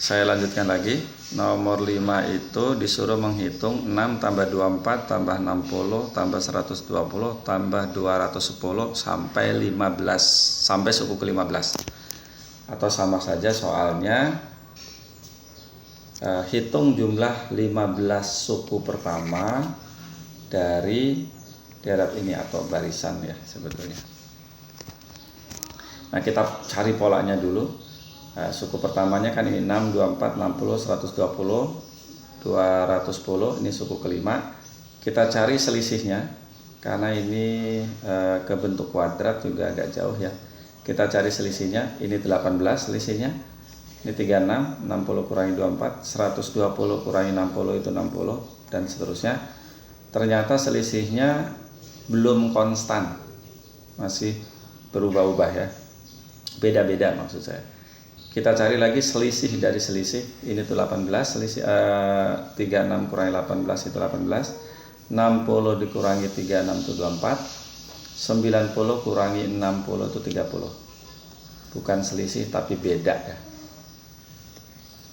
Saya lanjutkan lagi. Nomor 5 itu disuruh menghitung 6 tambah 24 tambah 60 tambah 120 tambah 210 sampai 15, sampai suku ke-15. Atau sama saja soalnya hitung jumlah 15 suku pertama dari deret ini atau barisan ya sebetulnya. Nah, kita cari polanya dulu. Nah, suku pertamanya kan ini 6, 24, 60, 120, 210. Ini suku kelima. Kita cari selisihnya. Karena ini ke bentuk kuadrat juga agak jauh ya. Kita cari selisihnya. Ini 18 selisihnya. Ini 36, 60 kurangi 24, 120 kurangi 60 itu 60, dan seterusnya. Ternyata selisihnya belum konstan. Masih berubah-ubah ya. Beda-beda maksud saya. Kita cari lagi selisih dari selisih. Ini tuh 18, selisih 36 kurangi 18 itu 18. 60 dikurangi 36 itu 24. 90 kurangi 60 itu 30. Bukan selisih tapi beda ya.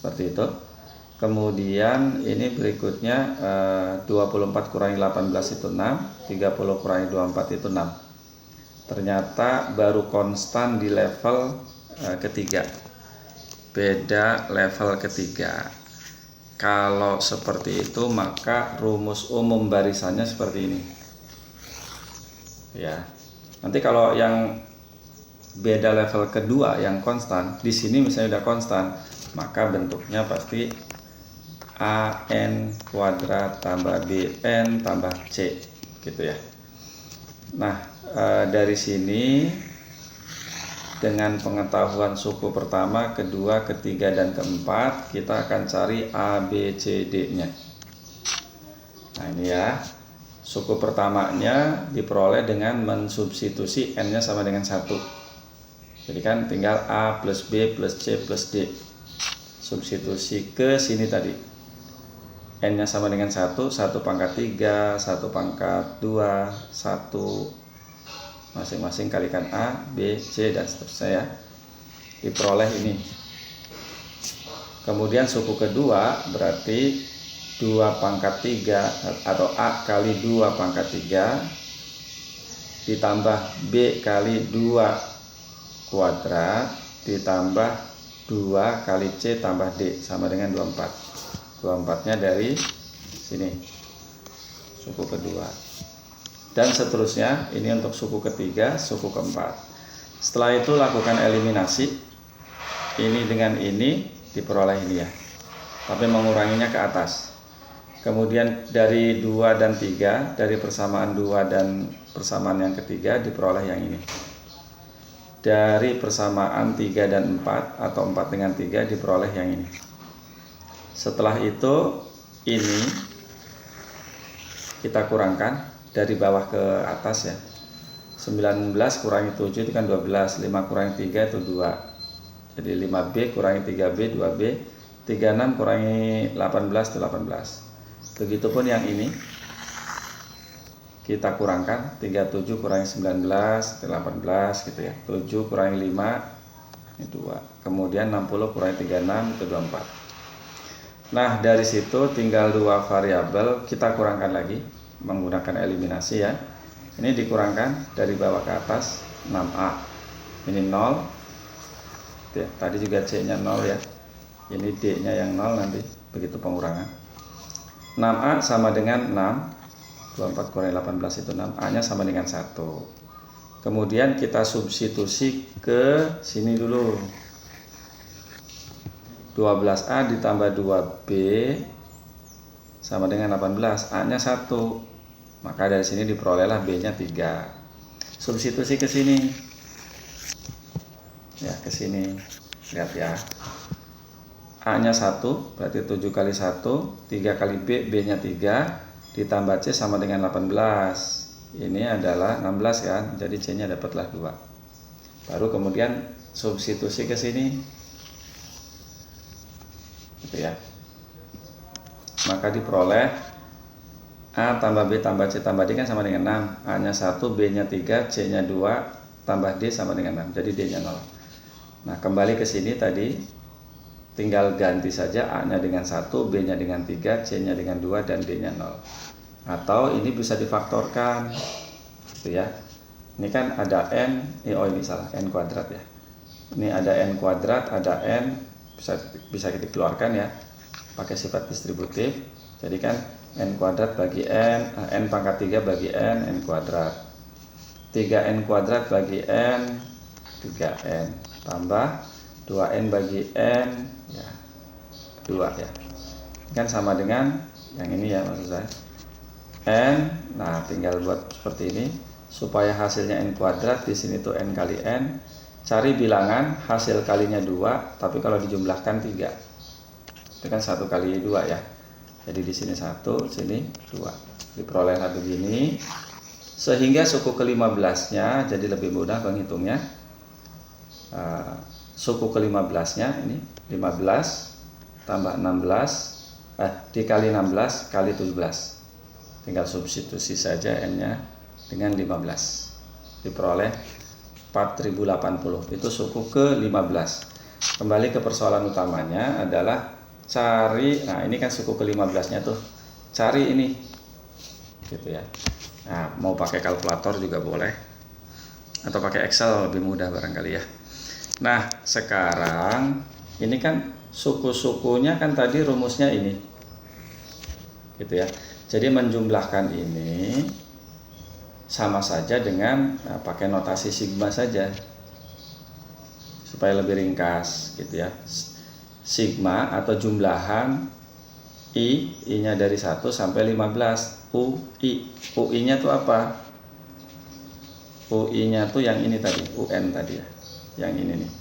Seperti itu. Kemudian ini berikutnya 24 kurangi 18 itu 6. 30 kurangi 24 itu 6. Ternyata baru konstan di level ketiga. Beda level ketiga. Kalau seperti itu maka rumus umum barisannya seperti ini. Ya. Nanti kalau yang beda level kedua yang konstan, di sini misalnya udah konstan, maka bentuknya pasti AN kuadrat tambah BN tambah C gitu ya. Nah, dari sini dengan pengetahuan suku pertama, kedua, ketiga, dan keempat, kita akan cari A, B, C, D-nya. Nah ini ya, suku pertamanya diperoleh dengan mensubstitusi N-nya sama dengan 1. Jadi kan tinggal A plus B plus C plus D. Substitusi ke sini tadi. N-nya sama dengan 1, 1 pangkat 3, 1 pangkat 2, 1 masing-masing kalikan A, B, C, dan seterusnya ya. Diperoleh ini. Kemudian suku kedua berarti 2 pangkat 3 atau A kali 2 pangkat 3 ditambah B kali 2 kuadrat ditambah 2 kali C tambah D sama dengan 24. 24-nya dari sini. Suku kedua. Dan seterusnya, ini untuk suku ketiga, suku keempat. Setelah itu lakukan eliminasi. Ini dengan ini diperoleh ini ya. Tapi menguranginya ke atas. Kemudian dari 2 dan 3, dari persamaan 2 dan persamaan yang ketiga diperoleh yang ini. Dari persamaan 3 dan 4 atau 4 dengan 3 diperoleh yang ini. Setelah itu ini kita kurangkan dari bawah ke atas ya. 19 kurangi 7 itu kan 12, 5 kurangi 3 itu 2. Jadi 5B kurangi 3B 2B, 36 kurangi 18 itu 18. Begitupun yang ini. Kita kurangkan 37 kurangi 19 itu 18 gitu ya. 7 kurangi 5 itu 2. Kemudian 60 kurangi 36 itu 24. Nah, dari situ tinggal 2 variabel kita kurangkan lagi menggunakan eliminasi ya. Ini dikurangkan dari bawah ke atas 6A. Ini 0. Ya, tadi juga C-nya 0 ya. Ini D-nya yang 0 nanti begitu pengurangan. 6A sama dengan 6. 24 kurangi 18 itu 6. A-nya sama dengan 1. Kemudian kita substitusi ke sini dulu. 12A ditambah 2B sama dengan 18. A-nya 1. Maka dari sini diperolehlah B-nya 3. Substitusi ke sini. Ya, ke sini. Lihat ya. A-nya 1, berarti 7 kali 1, 3 kali B, B-nya 3, ditambah C sama dengan 18. Ini adalah 16 kan, jadi C-nya dapatlah 2. Baru kemudian substitusi ke sini. Gitu ya. Maka diperoleh A tambah B tambah C tambah D kan sama dengan 6. A-nya 1, B-nya 3, C-nya 2, tambah D sama dengan 6. Jadi D-nya 0. Nah, kembali ke sini tadi. tinggal ganti saja A-nya dengan 1, B-nya dengan 3, C-nya dengan 2, dan D-nya 0. Atau ini bisa difaktorkan gitu ya. Ini kan ada N, ini salah, N kuadrat ya. Ini ada N kuadrat, ada N, bisa kita keluarkan ya pakai sifat distributif. Jadi kan N kuadrat bagi N pangkat 3 bagi N kuadrat, 3N kuadrat bagi N, 3N, tambah 2N bagi N, ya 2 ya. Kan sama dengan yang ini ya maksud saya. N, nah tinggal buat seperti ini supaya hasilnya N kuadrat, di sini tuh N kali N. Cari bilangan, hasil kalinya 2, tapi kalau dijumlahkan 3. Itu kan 1 kali 2 ya. Jadi di sini 1, sini 2. Diperoleh begini. Sehingga suku ke-15-nya jadi lebih mudah menghitungnya. Suku ke-15-nya ini 15 tambah 16 dikali 16 kali 17. Tinggal substitusi saja N-nya dengan 15. Diperoleh 4080. Itu suku ke-15. Kembali ke persoalan utamanya adalah cari, nah ini kan suku ke-15-nya tuh. Cari ini. Gitu ya. Nah, mau pakai kalkulator juga boleh. Atau pakai Excel lebih mudah barangkali ya. Nah, sekarang ini kan suku-sukunya kan tadi rumusnya ini. Gitu ya. Jadi menjumlahkan ini sama saja dengan pakai notasi sigma saja supaya lebih ringkas gitu ya. Sigma atau jumlahan I-nya dari 1 sampai 15, UI-nya tuh apa? UI-nya tuh yang ini tadi, UN tadi ya. Yang ini nih.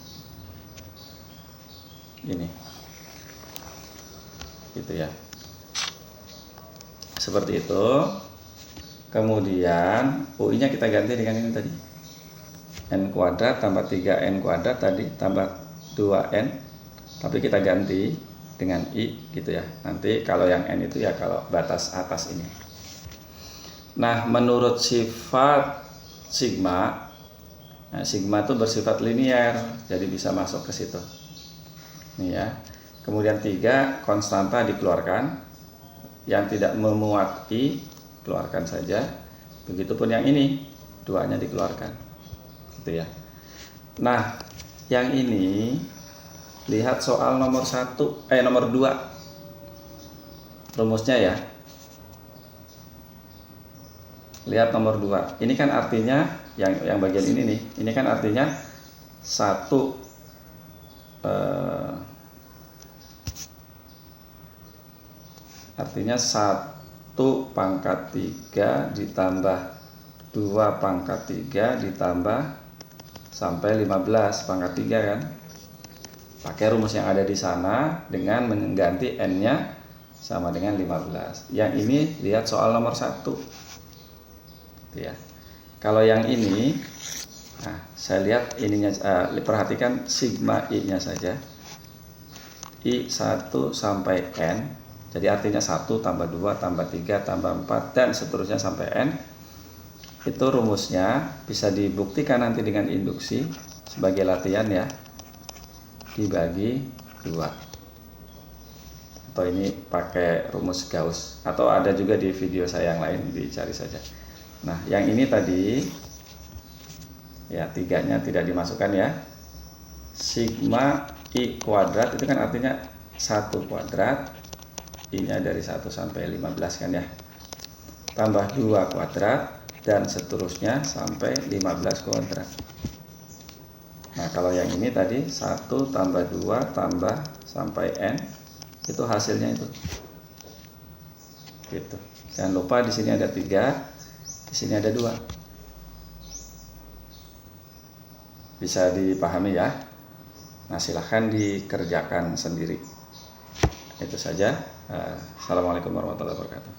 Ini. Gitu ya. Seperti itu. Kemudian UI-nya kita ganti dengan ini tadi. N kuadrat tambah 3N kuadrat tadi tambah 2N. Tapi kita ganti dengan I gitu ya. Nanti kalau yang N itu ya kalau batas atas ini. Nah, menurut sifat sigma, nah, sigma itu bersifat linier, jadi bisa masuk ke situ. Nih ya. Kemudian 3 konstanta dikeluarkan. Yang tidak memuat I keluarkan saja. Begitupun yang ini, 2-nya dikeluarkan. Gitu ya. Nah, yang ini lihat soal nomor 2. Rumusnya ya. Lihat nomor 2. Ini kan artinya yang bagian ini nih. Ini kan artinya 1 artinya 1 pangkat 3 ditambah 2 pangkat 3 ditambah sampai 15 pangkat 3 kan. Pakai rumus yang ada di sana dengan mengganti N-nya sama dengan 15. Yang ini lihat soal nomor 1. Ya. Kalau yang ini, nah, saya lihat ininya, perhatikan sigma I-nya saja. I1 sampai N. Jadi artinya 1 tambah 2 tambah 3 tambah 4 dan seterusnya sampai N. Itu rumusnya bisa dibuktikan nanti dengan induksi sebagai latihan ya. Dibagi 2. Atau ini pakai rumus Gauss. Atau ada juga di video saya yang lain, dicari saja. Nah, yang ini tadi ya 3-nya tidak dimasukkan ya. Sigma I kuadrat itu kan artinya 1 kuadrat. I-nya dari 1 sampai 15 kan ya. Tambah 2 kuadrat dan seterusnya sampai 15 kuadrat. Nah, kalau yang ini tadi 1 tambah 2 tambah sampai N itu hasilnya itu. Gitu. Jangan lupa di sini ada 3, di sini ada 2. Bisa dipahami ya. Nah, silahkan dikerjakan sendiri. Itu saja. Assalamualaikum warahmatullahi wabarakatuh.